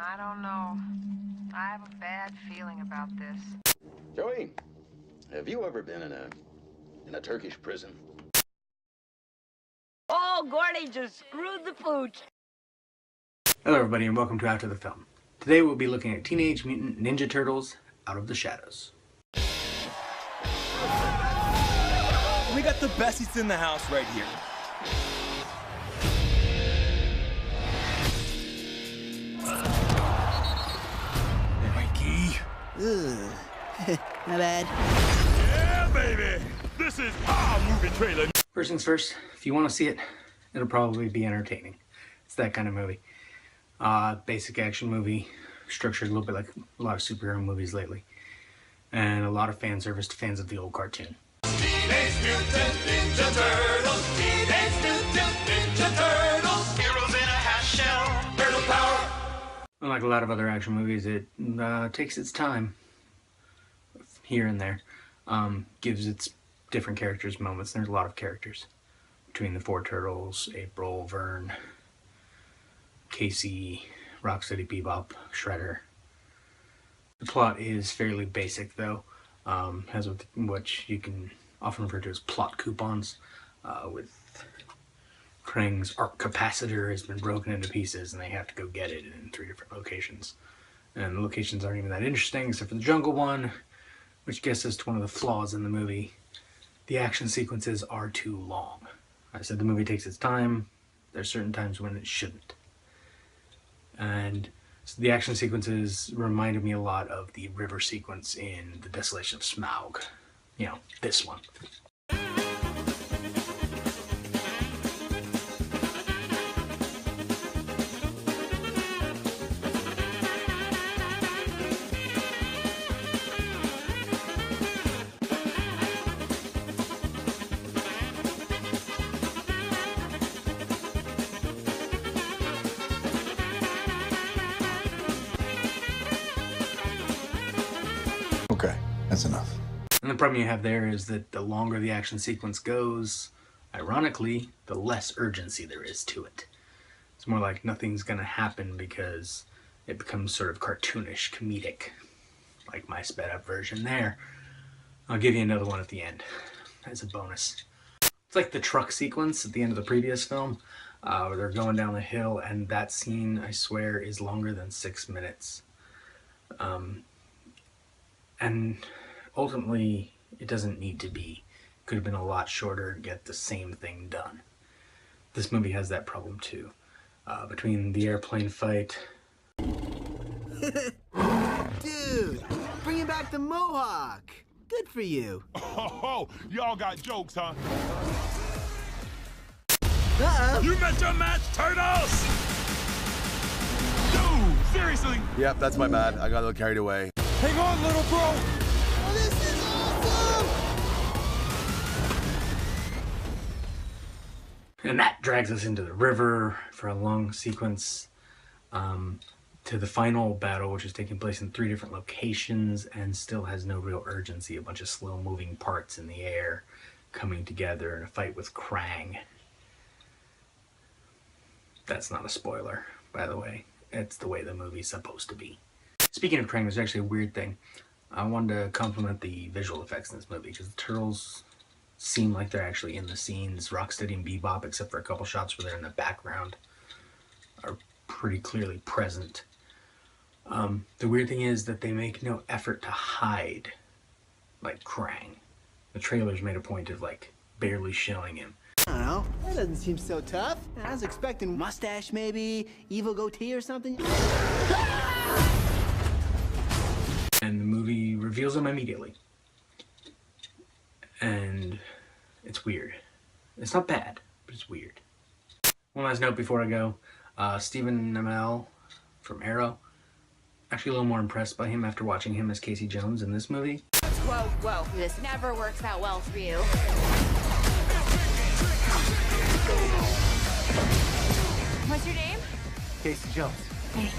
I don't know. I have a bad feeling about this. Joey, have you ever been in a Turkish prison? Oh, Gordy just screwed the pooch. Hello everybody and welcome to After the Film. Today we'll be looking at Teenage Mutant Ninja Turtles Out of the Shadows. We got the besties in the house right here. Mikey. Ugh. Not bad. Yeah, baby! This is our movie trailer. First things first, if you want to see it, it'll probably be entertaining. It's that kind of movie. Basic action movie, structured a little bit like a lot of superhero movies lately. And a lot of fan service to fans of the old cartoon. Teenage Mutant Ninja Turtles, Teenage Mutant Ninja Turtles, heroes in a half shell, turtle power. Unlike a lot of other action movies, it takes its time here and there. Gives its different characters moments. There's a lot of characters between the four turtles: April, Vern, Casey, Rocksteady, Bebop, Shredder. The plot is fairly basic though, has what you can often refer to as plot coupons, with Krang's arc capacitor has been broken into pieces and they have to go get it in 3 different locations. And the locations aren't even that interesting except for the jungle one, which gets us to one of the flaws in the movie. The action sequences are too long. I said the movie takes its time. There's certain times when it shouldn't. And so the action sequences reminded me a lot of the river sequence in The Desolation of Smaug. You know, this one. Okay, that's enough. And the problem you have there is that the longer the action sequence goes, ironically, the less urgency there is to it. It's more like nothing's gonna happen because it becomes sort of cartoonish, comedic, like my sped up version there. I'll give you another one at the end as a bonus. It's like the truck sequence at the end of the previous film, where they're going down the hill, and that scene, I swear, is longer than 6 minutes. And ultimately, it doesn't need to be. It could have been a lot shorter to get the same thing done. This movie has that problem too. Between the airplane fight... Dude, bringing back the mohawk. Good for you. Oh, y'all got jokes, huh? Uh-oh. You met your match, Turtles! Dude, seriously? Yep, that's my bad. I got a little carried away. Hang on, little bro! Oh, this is awesome! And that drags us into the river for a long sequence, to the final battle, which is taking place in 3 different locations and still has no real urgency. A bunch of slow moving parts in the air coming together in a fight with Krang. That's not a spoiler, by the way. It's the way the movie's supposed to be. Speaking of Krang, there's actually a weird thing. I wanted to compliment the visual effects in this movie because the turtles seem like they're actually in the scenes. Rocksteady and Bebop, except for a couple shots where they're in the background, are pretty clearly present. The weird thing is that they make no effort to hide like Krang. The trailers made a point of like barely showing him. I don't know. That doesn't seem so tough. I was expecting mustache, maybe, evil goatee or something. And the movie reveals him immediately. And it's weird. It's not bad, but it's weird. One last note before I go. Stephen Amell from Arrow. Actually a little more impressed by him after watching him as Casey Jones in this movie. Whoa, whoa, this never works out well for you. What's your name? Casey Jones. Hey.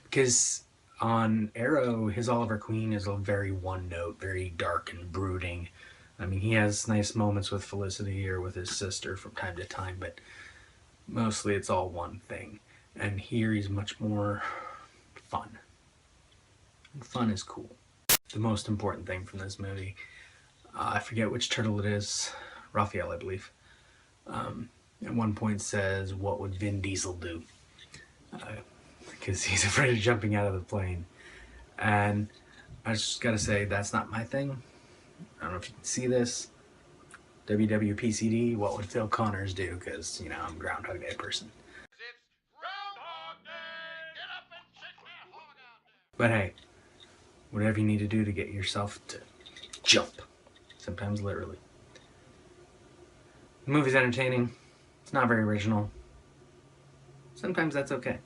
Because on Arrow, his Oliver Queen is a very one note, very dark and brooding. I mean, he has nice moments with Felicity or with his sister from time to time, but mostly it's all one thing. And here he's much more fun. And fun is cool. The most important thing from this movie, I forget which turtle it is, Raphael, I believe, at one point says, "What would Vin Diesel do?" Because he's afraid of jumping out of the plane. And I just gotta say, that's not my thing. I don't know if you can see this. WWPCD, what would Phil Connors do? Because, you know, I'm a Groundhog Day person. But hey, whatever you need to do to get yourself to jump. Sometimes literally. The movie's entertaining. It's not very original. Sometimes that's okay.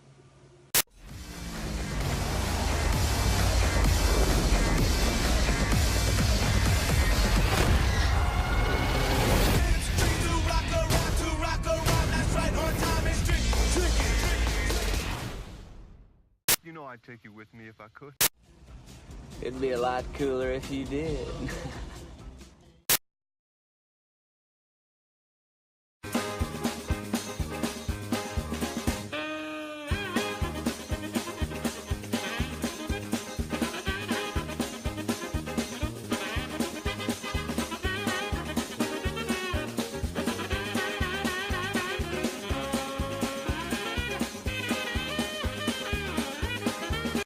You know I'd take you with me if I could. It'd be a lot cooler if you did.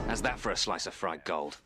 How's that for a slice of fried gold?